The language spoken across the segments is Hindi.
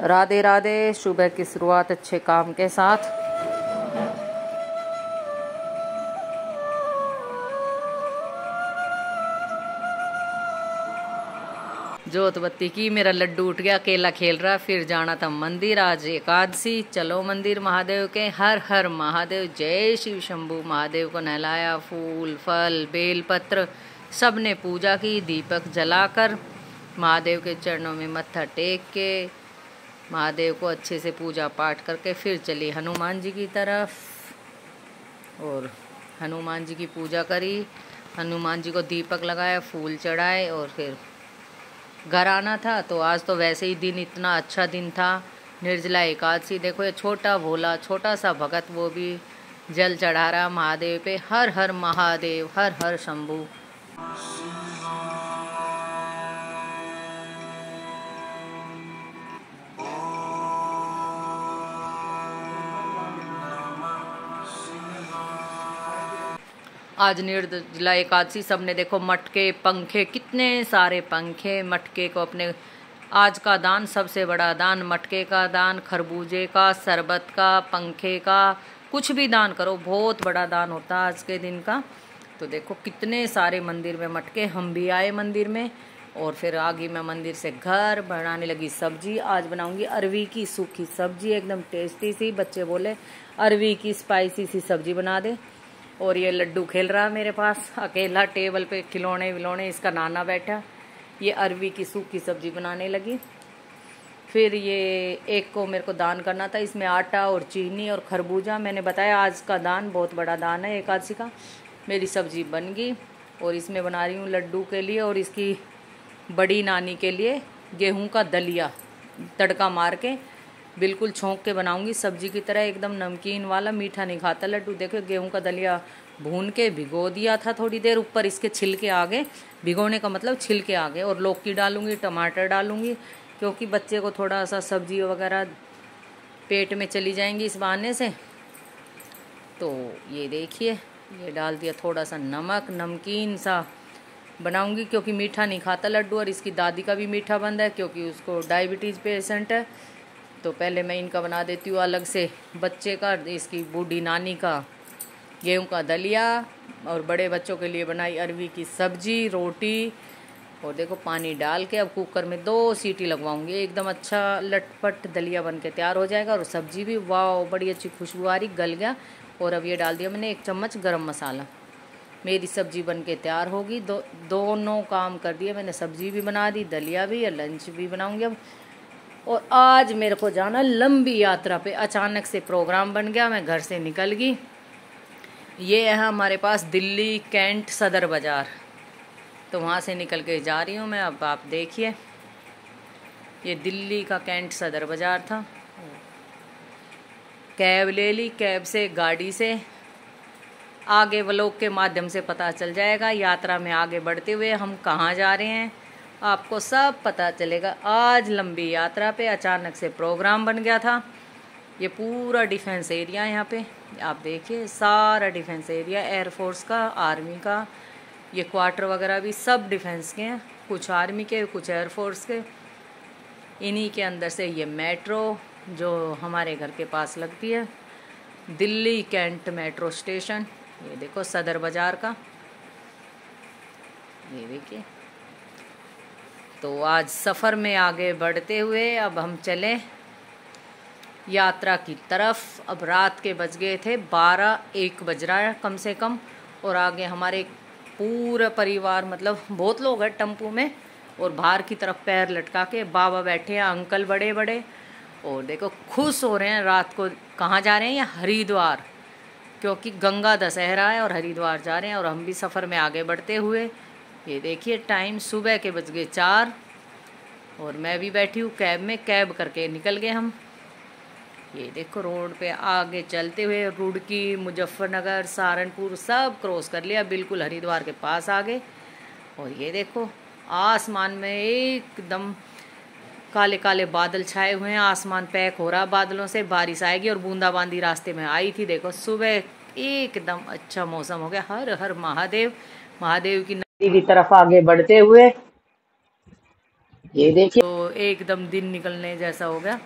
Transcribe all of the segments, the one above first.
राधे राधे। सुबह की शुरुआत अच्छे काम के साथ। जोत बत्ती की, मेरा लड्डू उठ गया, अकेला खेल रहा। फिर जाना था मंदिर, आज एकादशी। चलो मंदिर महादेव के। हर हर महादेव, जय शिव शंभू। महादेव को नहलाया, फूल फल बेल पत्र सब ने पूजा की, दीपक जलाकर महादेव के चरणों में मत्था टेक के महादेव को अच्छे से पूजा पाठ करके फिर चली हनुमान जी की तरफ और हनुमान जी की पूजा करी। हनुमान जी को दीपक लगाया, फूल चढ़ाए और फिर घर आना था। तो आज तो वैसे ही दिन इतना अच्छा दिन था, निर्जला एकादशी। देखो ये छोटा भोला छोटा सा भगत, वो भी जल चढ़ा रहा महादेव पे। हर हर महादेव, हर हर शंभू। आज निर्जला एकादशी। सबने देखो मटके पंखे, कितने सारे पंखे। मटके को अपने आज का दान, सबसे बड़ा दान मटके का दान, खरबूजे का, शरबत का, पंखे का, कुछ भी दान करो, बहुत बड़ा दान होता है आज के दिन का। तो देखो कितने सारे मंदिर में मटके। हम भी आए मंदिर में और फिर आगे मैं मंदिर से घर बनाने लगी सब्जी। आज बनाऊंगी अरवी की सूखी सब्जी, एकदम टेस्टी सी। बच्चे बोले अरवी की स्पाइसी सी सब्जी बना दे। और ये लड्डू खेल रहा मेरे पास अकेला टेबल पे, खिलौने विलौने, इसका नाना बैठा। ये अरवी की सूखी सब्जी बनाने लगी। फिर ये एक को मेरे को दान करना था, इसमें आटा और चीनी और खरबूजा। मैंने बताया आज का दान बहुत बड़ा दान है एकादशी का। मेरी सब्जी बन गई और इसमें बना रही हूँ लड्डू के लिए और इसकी बड़ी नानी के लिए गेहूं का दलिया। तड़का मार के बिल्कुल छोंक के बनाऊंगी सब्जी की तरह, एकदम नमकीन वाला। मीठा नहीं खाता लड्डू। देखो गेहूं का दलिया भून के भिगो दिया था थोड़ी देर, ऊपर इसके छिलके आगे। भिगोने का मतलब छिलके आगे। और लौकी डालूंगी, टमाटर डालूंगी, क्योंकि बच्चे को थोड़ा सा सब्जी वगैरह पेट में चली जाएंगी इस बहाने से। तो ये देखिए, ये डाल दिया थोड़ा सा नमक, नमकीन सा बनाऊंगी क्योंकि मीठा नहीं खाता लड्डू। और इसकी दादी का भी मीठा बंद है क्योंकि उसको डायबिटीज़ पेशेंट है। तो पहले मैं इनका बना देती हूँ अलग से, बच्चे का, इसकी बूढ़ी नानी का गेहूं का दलिया। और बड़े बच्चों के लिए बनाई अरवी की सब्जी, रोटी। और देखो पानी डाल के अब कुकर में 2 सीटी लगवाऊंगी, एकदम अच्छा लटपट दलिया बन के तैयार हो जाएगा। और सब्जी भी वाह, बड़ी अच्छी खुशबू आ रही, गल गया। और अब ये डाल दिया मैंने 1 चम्मच गरम मसाला। मेरी सब्जी बन के तैयार होगी। दोनों काम कर दिए मैंने, सब्जी भी बना दी, दलिया भी, और लंच भी बनाऊंगी अब। और आज मेरे को जाना लंबी यात्रा पे, अचानक से प्रोग्राम बन गया, मैं घर से निकल गई। ये है हमारे पास दिल्ली कैंट सदर बाज़ार, तो वहाँ से निकल के जा रही हूँ मैं। अब आप देखिए, ये दिल्ली का कैंट सदर बाज़ार था। कैब ले ली, कैब से, गाड़ी से। आगे व्लॉग के माध्यम से पता चल जाएगा यात्रा में आगे बढ़ते हुए हम कहाँ जा रहे हैं, आपको सब पता चलेगा। आज लंबी यात्रा पे अचानक से प्रोग्राम बन गया था। ये पूरा डिफेंस एरिया, यहाँ पे आप देखिए सारा डिफेंस एरिया, एयरफोर्स का, आर्मी का। ये क्वार्टर वगैरह भी सब डिफेंस के हैं, कुछ आर्मी के, कुछ एयरफोर्स के। इन्हीं के अंदर से ये मेट्रो जो हमारे घर के पास लगती है, दिल्ली कैंट मेट्रो स्टेशन। ये देखो सदर बाज़ार का, ये देखिए। तो आज सफ़र में आगे बढ़ते हुए अब हम चले यात्रा की तरफ। अब रात के बज गए थे 12-1 बज रहा है कम से कम। और आगे हमारे पूरा परिवार, मतलब बहुत लोग हैं टेम्पू में। और बाहर की तरफ पैर लटका के बाबा बैठे हैं, अंकल बड़े बड़े। और देखो खुश हो रहे हैं। रात को कहाँ जा रहे हैं? या हरिद्वार, क्योंकि गंगा दशहरा है और हरिद्वार जा रहे हैं। और हम भी सफ़र में आगे बढ़ते हुए, ये देखिए टाइम सुबह के बज गए 4 और मैं भी बैठी हूँ कैब में। कैब करके निकल गए हम। ये देखो रोड पे आगे चलते हुए रुड़की, मुजफ्फरनगर, सहारनपुर सब क्रॉस कर लिया, बिल्कुल हरिद्वार के पास आ गए। और ये देखो आसमान में एकदम काले काले बादल छाए हुए हैं, आसमान पैक हो रहा बादलों से, बारिश आएगी। और बूंदाबांदी रास्ते में आई थी। देखो सुबह एकदम अच्छा मौसम हो गया। हर हर महादेव। महादेव की नदी की तरफ आगे बढ़ते हुए ये देखिए तो एकदम दिन निकलने जैसा हो गया।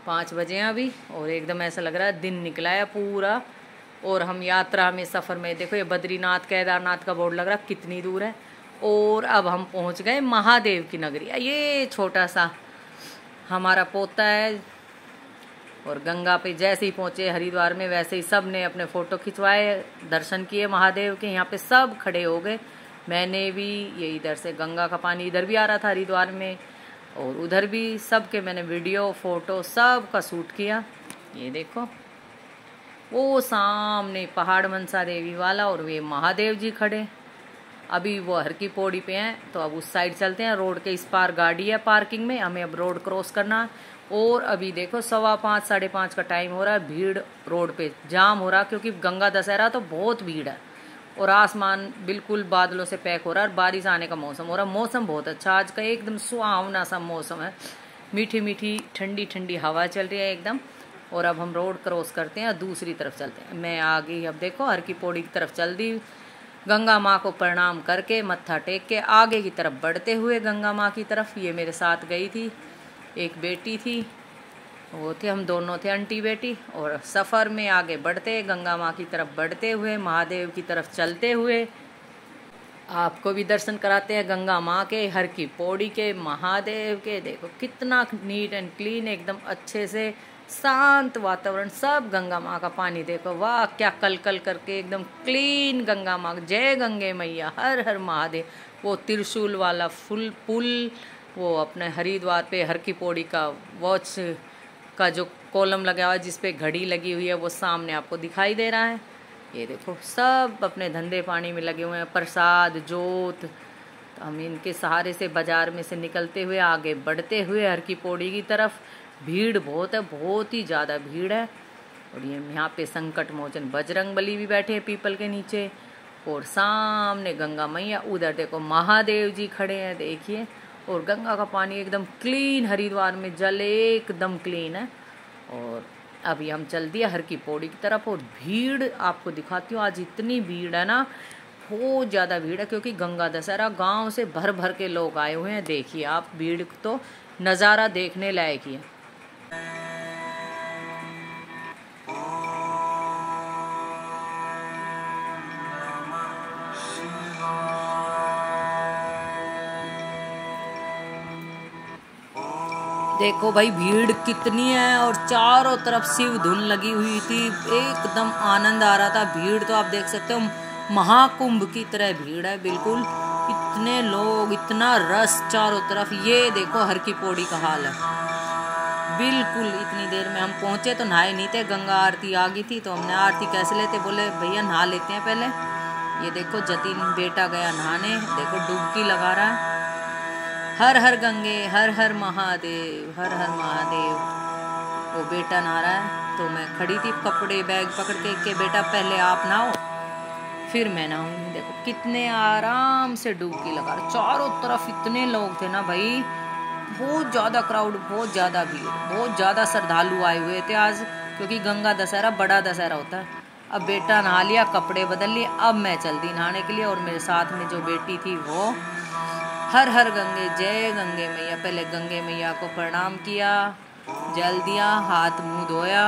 5 बजे हैं अभी और एकदम ऐसा लग रहा है दिन निकला है पूरा। और हम यात्रा में सफ़र में, देखो ये बद्रीनाथ केदारनाथ का बोर्ड लग रहा है कितनी दूर है। और अब हम पहुंच गए महादेव की नगरी। ये छोटा सा हमारा पोता है। और गंगा पे जैसे ही पहुंचे हरिद्वार में, वैसे ही सब ने अपने फ़ोटो खिंचवाए, दर्शन किए महादेव के। यहाँ पे सब खड़े हो गए, मैंने भी। ये इधर से गंगा का पानी इधर भी आ रहा था हरिद्वार में, और उधर भी। सब के मैंने वीडियो फ़ोटो सब का शूट किया। ये देखो वो सामने पहाड़ मनसा देवी वाला और वे महादेव जी खड़े। अभी वो हर की पौड़ी पे हैं, तो अब उस साइड चलते हैं। रोड के इस पार गाड़ी है पार्किंग में, हमें अब रोड क्रॉस करना है। और अभी देखो 5:15 5:30 का टाइम हो रहा है। भीड़ रोड पे जाम हो रहा है, क्योंकि गंगा दशहरा तो बहुत भीड़ है। और आसमान बिल्कुल बादलों से पैक हो रहा है, बारिश आने का मौसम हो रहा है। मौसम बहुत अच्छा आज का, एकदम सुहावना सा मौसम है। मीठी मीठी ठंडी ठंडी हवा चल रही है एकदम। और अब हम रोड क्रॉस करते हैं, दूसरी तरफ चलते हैं। मैं आ गई, अब देखो हर की पौड़ी की तरफ चल दी। गंगा माँ को प्रणाम करके मत्था टेक के आगे की तरफ बढ़ते हुए गंगा माँ की तरफ। ये मेरे साथ गई थी, एक बेटी थी, वो थे, हम दोनों थे आंटी बेटी। और सफ़र में आगे बढ़ते, गंगा माँ की तरफ बढ़ते हुए, महादेव की तरफ चलते हुए आपको भी दर्शन कराते हैं गंगा माँ के, हर की पौड़ी के, महादेव के। देखो कितना नीट एंड क्लीन, एकदम अच्छे से शांत वातावरण। सब गंगा माँ का पानी देखो, वाह क्या कल कल करके एकदम क्लीन गंगा माँ। जय गंगे मैया, हर हर महादेव। वो त्रिशूल वाला फुल पुल, वो अपने हरिद्वार पे हर की पौड़ी का वॉच का जो कॉलम लगा हुआ है, जिस पे घड़ी लगी हुई है, वो सामने आपको दिखाई दे रहा है। ये देखो सब अपने धंधे पानी में लगे हुए हैं, प्रसाद जोत। तो हम इनके सहारे से बाजार में से निकलते हुए आगे बढ़ते हुए हर की पौड़ी की तरफ। भीड़ बहुत है, बहुत ही ज़्यादा भीड़ है। और ये यहाँ पे संकट मोचन बजरंगबली भी बैठे हैं पीपल के नीचे। और सामने गंगा मैया, उधर देखो महादेव जी खड़े हैं, देखिए। और गंगा का पानी एकदम क्लीन, हरिद्वार में जल एकदम क्लीन है। और अभी हम चल दिए हर की पौड़ी की तरफ। और भीड़ आपको दिखाती हूँ, आज इतनी भीड़ है ना, बहुत ज़्यादा भीड़ है, क्योंकि गंगा दशहरा गांव से भर भर के लोग आए हुए हैं। देखिए आप, भीड़ तो नज़ारा देखने लायक ही है। देखो भाई भीड़ कितनी है, और चारों तरफ शिव धुन लगी हुई थी, एकदम आनंद आ रहा था। भीड़ तो आप देख सकते हो, महाकुंभ की तरह भीड़ है बिल्कुल। इतने लोग, इतना रस चारों तरफ। ये देखो हर की पौड़ी का हाल है बिल्कुल। इतनी देर में हम पहुंचे तो नहाए नहीं थे, गंगा आरती आ गई थी, तो हमने आरती कैसे लेते, बोले भैया नहा लेते हैं पहले। ये देखो जतिन बेटा गया नहाने, देखो डुबकी लगा रहा है। हर हर गंगे, हर हर महादेव, हर हर महादेव। वो बेटा नहा रहा है, तो मैं खड़ी थी कपड़े बैग पकड़ के बेटा पहले आप नहाओ फिर मैं नहाऊंगी। देखो कितने आराम से डुबकी लगा रहे। चारों तरफ इतने लोग थे ना भाई, बहुत ज़्यादा क्राउड, बहुत ज़्यादा भीड़, बहुत ज़्यादा श्रद्धालु आए हुए थे आज, क्योंकि गंगा दशहरा बड़ा दशहरा होता है। अब बेटा नहा लिया, कपड़े बदल लिए, अब मैं चल दी नहाने के लिए। और मेरे साथ में जो बेटी थी वो हर हर गंगे, जय गंगे मैया। पहले गंगे मैया को प्रणाम किया, जल दिया, हाथ मुंह धोया।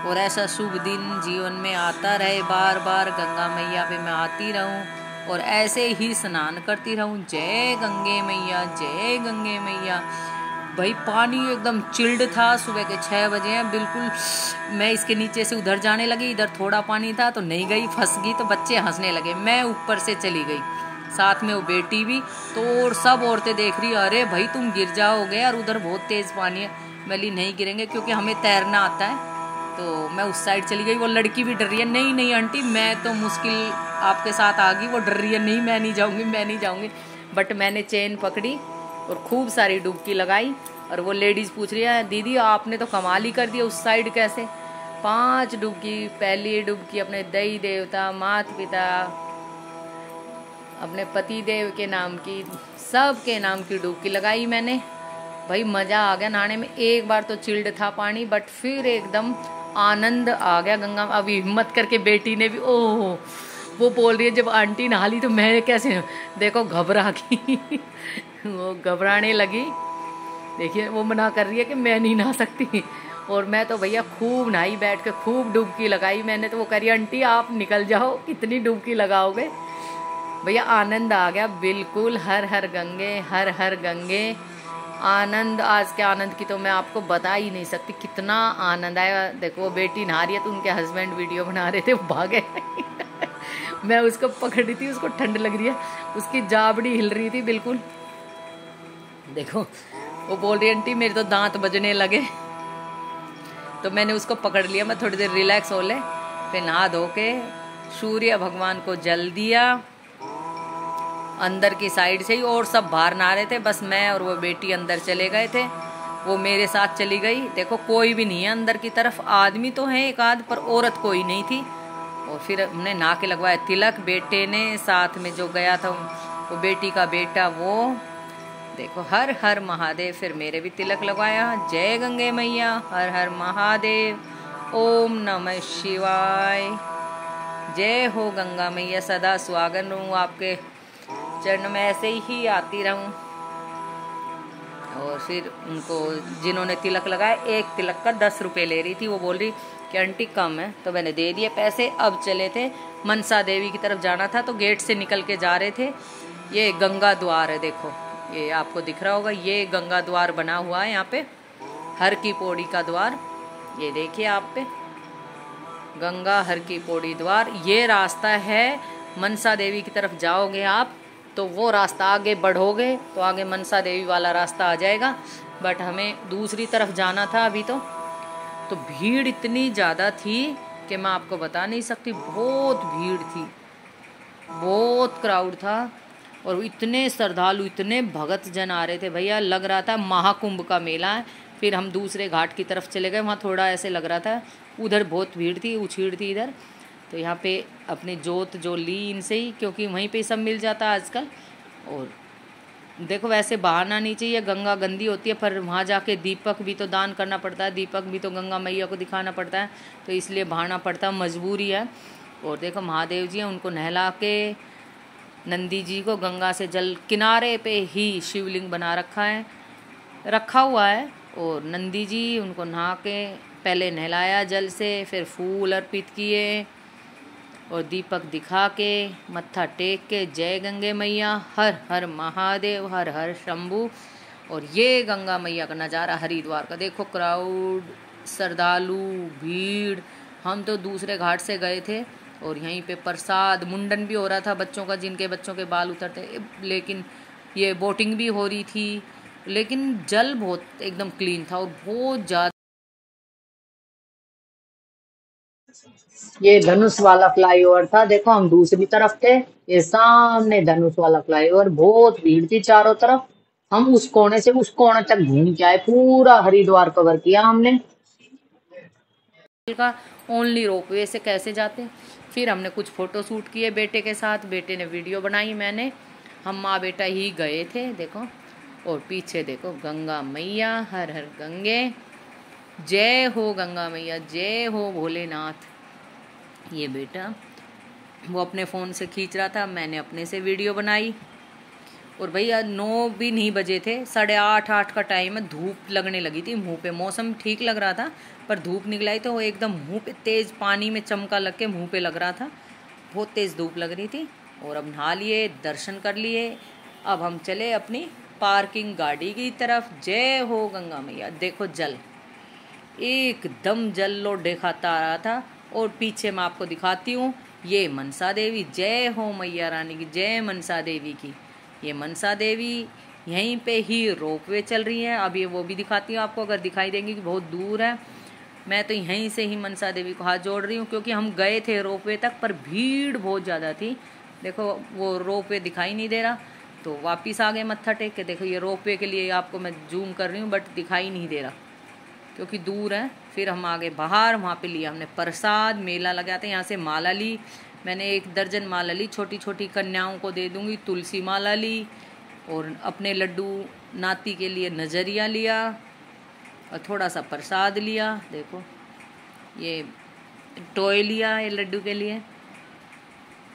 और ऐसा शुभ दिन जीवन में आता रहे, बार बार गंगा मैया पे मैं आती रहूं और ऐसे ही स्नान करती रहूं। जय गंगे मैया, जय गंगे मैया। भाई पानी एकदम चिल्ड था, सुबह के 6 बजे हैं बिल्कुल। मैं इसके नीचे से उधर जाने लगी, इधर थोड़ा पानी था तो नहीं गई, फंस गई। तो बच्चे हंसने लगे, मैं ऊपर से चली गई, साथ में वो बेटी भी। तो और सब औरतें देख रही, अरे भाई तुम गिर जाओगे और उधर बहुत तेज़ पानी है। मैं नहीं गिरेंगे, क्योंकि हमें तैरना आता है। तो मैं उस साइड चली गई। वो लड़की भी डर रही है, नहीं नहीं आंटी मैं तो मुश्किल आपके साथ आ गई। वो डर रही है, नहीं मैं नहीं जाऊंगी, मैं नहीं जाऊंगी। बट मैंने चेन पकड़ी और खूब सारी डुबकी लगाई। और वो लेडीज़ पूछ रही है, दीदी आपने तो कमाल ही कर दिया, उस साइड कैसे? 5 डुबकी। पहली डुबकी अपने दई देवता, माता पिता, अपने पति देव के नाम की, सब के नाम की डुबकी लगाई मैंने। भाई मज़ा आ गया नहाने में। एक बार तो चिल्ड था पानी, बट फिर एकदम आनंद आ गया गंगा में। अभी हिम्मत करके बेटी ने भी, ओह वो बोल रही है जब आंटी नहा ली तो मैं कैसे, देखो घबरा गई। वो घबराने लगी। देखिए वो मना कर रही है कि मैं नहीं नहा सकती, और मैं तो भैया खूब नहाई, बैठ के खूब डुबकी लगाई मैंने। तो वो कह रही आंटी आप निकल जाओ, कितनी डुबकी लगाओगे। भैया आनंद आ गया बिल्कुल। हर हर गंगे, हर हर गंगे। आनंद, आज के आनंद की तो मैं आपको बता ही नहीं सकती, कितना आनंद आया। देखो वो बेटी नहा रही है तो उनके हस्बैंड वीडियो बना रहे थे, वो भागे मैं उसको पकड़ रही थी, उसको ठंड लग रही है, उसकी जाबड़ी हिल रही थी बिल्कुल। देखो वो बोल रही आंटी मेरे तो दांत बजने लगे। तो मैंने उसको पकड़ लिया, मैं थोड़ी देर रिलैक्स हो ले। फिर नहा धो के सूर्य भगवान को जल दिया अंदर की साइड से ही, और सब बाहर नहा रहे थे, बस मैं और वो बेटी अंदर चले गए थे। वो मेरे साथ चली गई। देखो कोई भी नहीं है अंदर की तरफ, आदमी तो है एक आध, पर औरत कोई नहीं थी। और फिर हमने नहा के लगवाया तिलक। बेटे ने साथ में जो गया था वो बेटी का बेटा, वो देखो हर हर महादेव। फिर मेरे भी तिलक लगवाया। जय गंगे मैया, हर हर महादेव, ओम नमः शिवाय। जय हो गंगा मैया, सदा सुहागन रहूं आपके चरण में, ऐसे ही आती रहूं। और फिर उनको जिन्होंने तिलक लगाया, एक तिलक का 10 रुपये ले रही थी। वो बोल रही कि आंटी कम है, तो मैंने दे दिए पैसे। अब चले थे मनसा देवी की तरफ जाना था, तो गेट से निकल के जा रहे थे। ये गंगा द्वार है, देखो ये आपको दिख रहा होगा, ये गंगा द्वार बना हुआ है यहाँ पे, हर की पौड़ी का द्वार। ये देखिए आप पे गंगा हर की पौड़ी द्वार। ये रास्ता है मनसा देवी की तरफ जाओगे आप तो वो रास्ता आगे बढ़ोगे तो आगे मनसा देवी वाला रास्ता आ जाएगा। बट हमें दूसरी तरफ जाना था अभी। तो भीड़ इतनी ज़्यादा थी कि मैं आपको बता नहीं सकती, बहुत भीड़ थी, बहुत क्राउड था। और इतने श्रद्धालु, इतने भगत जन आ रहे थे भैया, लग रहा था महाकुंभ का मेला है। फिर हम दूसरे घाट की तरफ चले गए, वहाँ थोड़ा ऐसे लग रहा था, उधर बहुत भीड़ थी, उछीड़ थी इधर। तो यहाँ पे अपनी जोत जो ली इनसे ही, क्योंकि वहीं पे सब मिल जाता है आजकल। और देखो वैसे बहाना नहीं चाहिए, गंगा गंदी होती है, पर वहाँ जाके दीपक भी तो दान करना पड़ता है, दीपक भी तो गंगा मैया को दिखाना पड़ता है, तो इसलिए बहाना पड़ता है, मजबूरी है। और देखो महादेव जी हैं, उनको नहला के नंदी जी को गंगा से जल किनारे पे ही शिवलिंग बना रखा हुआ है। और नंदी जी उनको नहा के पहले नहलाया जल से, फिर फूल अर्पित किए और दीपक दिखा के मत्था टेक के जय गंगे मैया, हर हर महादेव, हर हर शंभू। और ये गंगा मैया का नज़ारा हरिद्वार का, देखो क्राउड, श्रद्धालु, भीड़। हम तो दूसरे घाट से गए थे और यहीं पे प्रसाद, मुंडन भी हो रहा था बच्चों का, जिनके बच्चों के बाल उतरते, लेकिन ये बोटिंग भी हो रही थी। लेकिन जल बहुत एकदम क्लीन था और बहुत ज़्यादा। ये धनुष वाला फ्लाईओवर था, देखो हम दूसरी तरफ थे, ये सामने धनुष वाला फ्लाईओवर। बहुत भीड़ थी चारों तरफ। हम उस कोने से उस कोने तक घूम के आए, पूरा हरिद्वार कवर किया हमने। का ओनली रोपवे से कैसे जाते। फिर हमने कुछ फ़ोटो शूट किए बेटे के साथ, बेटे ने वीडियो बनाई, मैंने, हम माँ बेटा ही गए थे देखो। और पीछे देखो गंगा मैया, हर हर गंगे, जय हो गंगा मैया, जय हो भोलेनाथ। ये बेटा वो अपने फ़ोन से खींच रहा था, मैंने अपने से वीडियो बनाई। और भैया 9 भी नहीं बजे थे, 8:30 का टाइम है, धूप लगने लगी थी मुंह पे। मौसम ठीक लग रहा था पर धूप निकलाई तो वो एकदम मुंह पे तेज़ पानी में चमका लग के मुंह पे लग रहा था, बहुत तेज़ धूप लग रही थी। और अब नहा लिए, दर्शन कर लिए, अब हम चले अपनी पार्किंग गाड़ी की तरफ। जय हो गंगा मैया। देखो जल, एकदम जल लोड दिखाता आ रहा था। और पीछे मैं आपको दिखाती हूँ, ये मनसा देवी, जय हो मैया रानी की, जय मनसा देवी की। ये मनसा देवी, यहीं पे ही रोपवे चल रही है। अब ये वो भी दिखाती हूँ आपको, अगर दिखाई देंगी कि बहुत दूर है। मैं तो यहीं से ही मनसा देवी को हाथ जोड़ रही हूँ, क्योंकि हम गए थे रोपवे तक पर भीड़ बहुत ज़्यादा थी। देखो वो रोपवे दिखाई नहीं दे रहा, तो वापिस आ गए मत्था टेक के। देखो ये रोपवे के लिए आपको मैं जूम कर रही हूँ, बट दिखाई नहीं दे रहा क्योंकि दूर है। फिर हम आगे बाहर, वहाँ पे लिया हमने प्रसाद, मेला लगा था, यहाँ से माला ली मैंने, 1 दर्जन माला ली, छोटी छोटी कन्याओं को दे दूँगी, तुलसी माला ली। और अपने लड्डू नाती के लिए नजरिया लिया और थोड़ा सा प्रसाद लिया। देखो ये टॉय लिया ये लड्डू के लिए।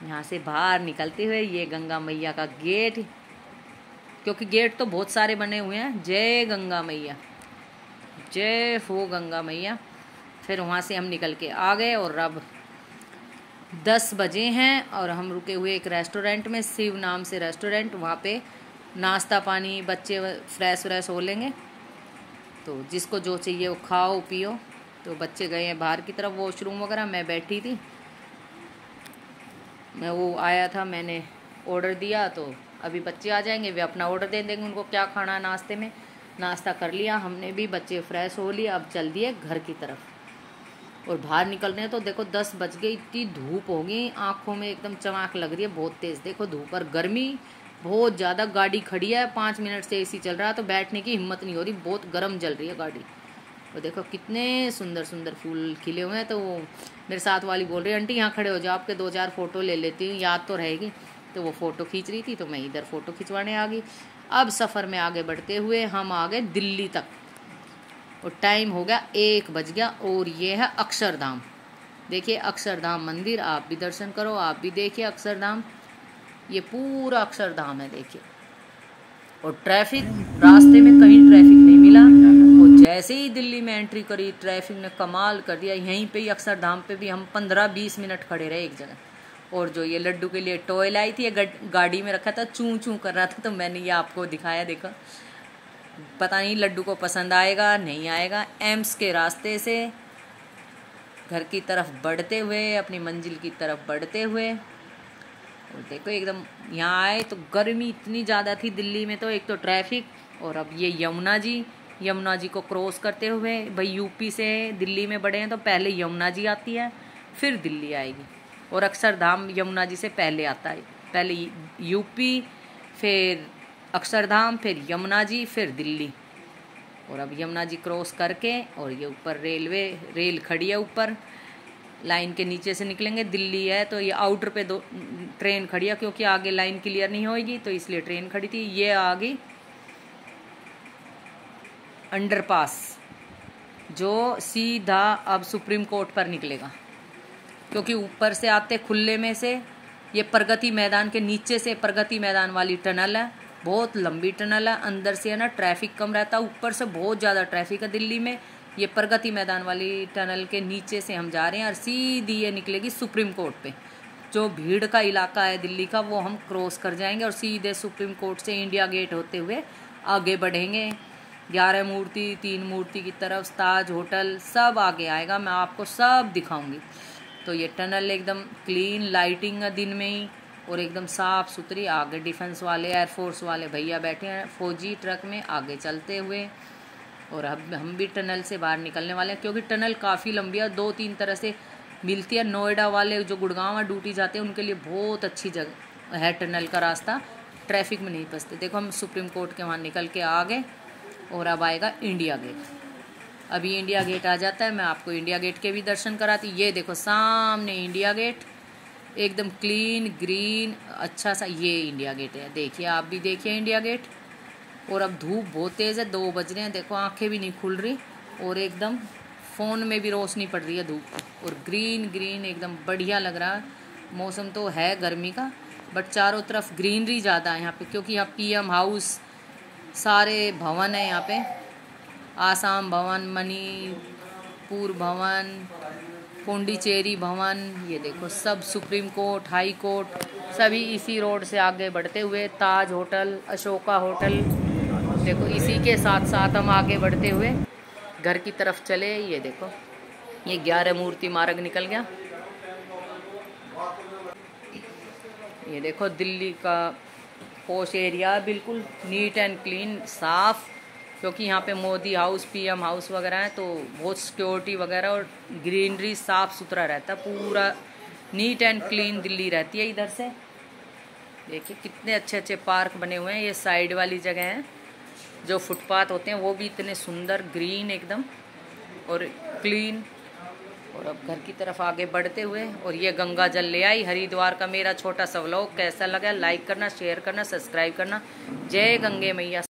यहाँ से बाहर निकलते हुए ये गंगा मैया का गेट, क्योंकि गेट तो बहुत सारे बने हुए हैं। जय गंगा मैया, जय हो गंगा मैया। फिर वहाँ से हम निकल के आ गए और अब 10 बजे हैं और हम रुके हुए एक रेस्टोरेंट में, शिव नाम से रेस्टोरेंट। वहाँ पे नाश्ता पानी, बच्चे फ्रेश व्रेश हो लेंगे, तो जिसको जो चाहिए वो खाओ पियो। तो बच्चे गए हैं बाहर की तरफ वॉशरूम वगैरह, मैं बैठी थी, मैं वो आया था, मैंने ऑर्डर दिया, तो अभी बच्चे आ जाएंगे, वे अपना ऑर्डर दे देंगे उनको क्या खाना है नाश्ते में। नाश्ता कर लिया हमने भी, बच्चे फ्रेश हो लिए, अब चल दिए घर की तरफ। और बाहर निकल रहे हैं तो देखो 10 बज गए, इतनी धूप हो गई, आँखों में एकदम चमक लग रही है बहुत तेज़। देखो धूप और गर्मी बहुत ज़्यादा, गाड़ी खड़ी है 5 मिनट से एसी चल रहा है, तो बैठने की हिम्मत नहीं हो रही, बहुत गर्म जल रही है गाड़ी। और देखो कितने सुंदर सुंदर फूल खिले हुए हैं। तो मेरे साथ वाली बोल रही है आंटी यहाँ खड़े हो जाओ, आपके 2-4 फ़ोटो ले लेती हूँ, याद तो रहेगी। तो वो फ़ोटो खींच रही थी, तो मैं इधर फ़ोटो खिंचवाने आ गई। अब सफ़र में आगे बढ़ते हुए हम आ गए दिल्ली तक, और टाइम हो गया 1 बज गया। और ये है अक्षरधाम। देखिए अक्षरधाम मंदिर, आप भी दर्शन करो, आप भी देखिए अक्षरधाम। ये पूरा अक्षरधाम है देखिए। और ट्रैफिक, रास्ते में कहीं ट्रैफिक नहीं मिला, और जैसे ही दिल्ली में एंट्री करी ट्रैफिक ने कमाल कर दिया। यहीं पे ही अक्षरधाम पे भी हम 15-20 मिनट खड़े रहे एक जगह। और जो ये लड्डू के लिए टॉय लाई थी, ये गाड़ी में रखा था, चूं चूं कर रहा था, तो मैंने ये आपको दिखाया। देखो पता नहीं लड्डू को पसंद आएगा नहीं आएगा। एम्स के रास्ते से घर की तरफ बढ़ते हुए, अपनी मंजिल की तरफ बढ़ते हुए, और देखो एकदम यहाँ आए तो गर्मी इतनी ज़्यादा थी दिल्ली में, तो एक तो ट्रैफिक, और अब ये यमुना जी को क्रॉस करते हुए, भाई यूपी से दिल्ली में बढ़े हैं तो पहले यमुना जी आती है, फिर दिल्ली आएगी। और अक्षरधाम यमुना जी से पहले आता है, पहले यूपी, फिर अक्षरधाम, फिर यमुना जी, फिर दिल्ली। और अब यमुना जी क्रॉस करके, और ये ऊपर रेल खड़ी है, ऊपर लाइन के नीचे से निकलेंगे। दिल्ली है तो ये आउटर पे 2 ट्रेन खड़ी है, क्योंकि आगे लाइन क्लियर नहीं होगी तो इसलिए ट्रेन खड़ी थी। ये आ गई अंडरपास, जो सीधा अब सुप्रीम कोर्ट पर निकलेगा, क्योंकि ऊपर से आते खुले में से ये प्रगति मैदान के नीचे से प्रगति मैदान वाली टनल है, बहुत लंबी टनल है। अंदर से है ना ट्रैफिक कम रहता है, ऊपर से बहुत ज़्यादा ट्रैफिक है दिल्ली में। ये प्रगति मैदान वाली टनल के नीचे से हम जा रहे हैं, और सीधी ये निकलेगी सुप्रीम कोर्ट पे। जो भीड़ का इलाका है दिल्ली का, वो हम क्रॉस कर जाएंगे और सीधे सुप्रीम कोर्ट से इंडिया गेट होते हुए आगे बढ़ेंगे। 11 मूर्ति, 3 मूर्ति की तरफ, ताज होटल सब आगे आएगा, मैं आपको सब दिखाऊंगी। तो ये टनल एकदम क्लीन, लाइटिंग है दिन में ही, और एकदम साफ़ सुथरी। आगे डिफेंस वाले, एयरफोर्स वाले भैया बैठे हैं फौजी ट्रक में आगे चलते हुए। और अब हम भी टनल से बाहर निकलने वाले हैं, क्योंकि टनल काफ़ी लंबी है, 2-3 तरह से मिलती है। नोएडा वाले जो गुड़गांव में ड्यूटी जाते हैं उनके लिए बहुत अच्छी जगह है टनल का रास्ता, ट्रैफिक में नहीं फंसते। देखो हम सुप्रीम कोर्ट के वहाँ निकल के आ गए, और अब आएगा इंडिया गेट। अभी इंडिया गेट आ जाता है, मैं आपको इंडिया गेट के भी दर्शन कराती। ये देखो सामने इंडिया गेट, एकदम क्लीन ग्रीन अच्छा सा ये इंडिया गेट है। देखिए आप भी देखिए इंडिया गेट। और अब धूप बहुत तेज़ है, 2 बज रहे हैं, देखो आंखें भी नहीं खुल रही, और एकदम फ़ोन में भी रोशनी पड़ रही है धूप। और ग्रीन ग्रीन एकदम बढ़िया लग रहा है। मौसम तो है गर्मी का, बट चारों तरफ ग्रीनरी ज़्यादा है यहाँ पे, क्योंकि यहाँ पीएम हाउस, सारे भवन है यहाँ पे, आसाम भवन, मणिपुर भवन, पुडुचेरी भवन, ये देखो सब, सुप्रीम कोर्ट, हाई कोर्ट, सभी इसी रोड से आगे बढ़ते हुए। ताज होटल, अशोका होटल, देखो इसी के साथ साथ हम आगे बढ़ते हुए घर की तरफ चले। ये देखो ये 11 मूर्ति मार्ग निकल गया। ये देखो दिल्ली का पॉश एरिया, बिल्कुल नीट एंड क्लीन, साफ़, क्योंकि यहाँ पे मोदी हाउस, पीएम हाउस वगैरह है, तो बहुत सिक्योरिटी वगैरह और ग्रीनरी साफ़ सुथरा रहता है, पूरा नीट एंड क्लीन दिल्ली रहती है। इधर से देखिए कितने अच्छे अच्छे पार्क बने हुए हैं। ये साइड वाली जगह है, जो फुटपाथ होते हैं वो भी इतने सुंदर ग्रीन एकदम और क्लीन। और अब घर की तरफ आगे बढ़ते हुए, और ये गंगा जल ले आई हरिद्वार का। मेरा छोटा सा व्लॉग कैसा लगा, लाइक करना, शेयर करना, सब्सक्राइब करना। जय गंगे मैया।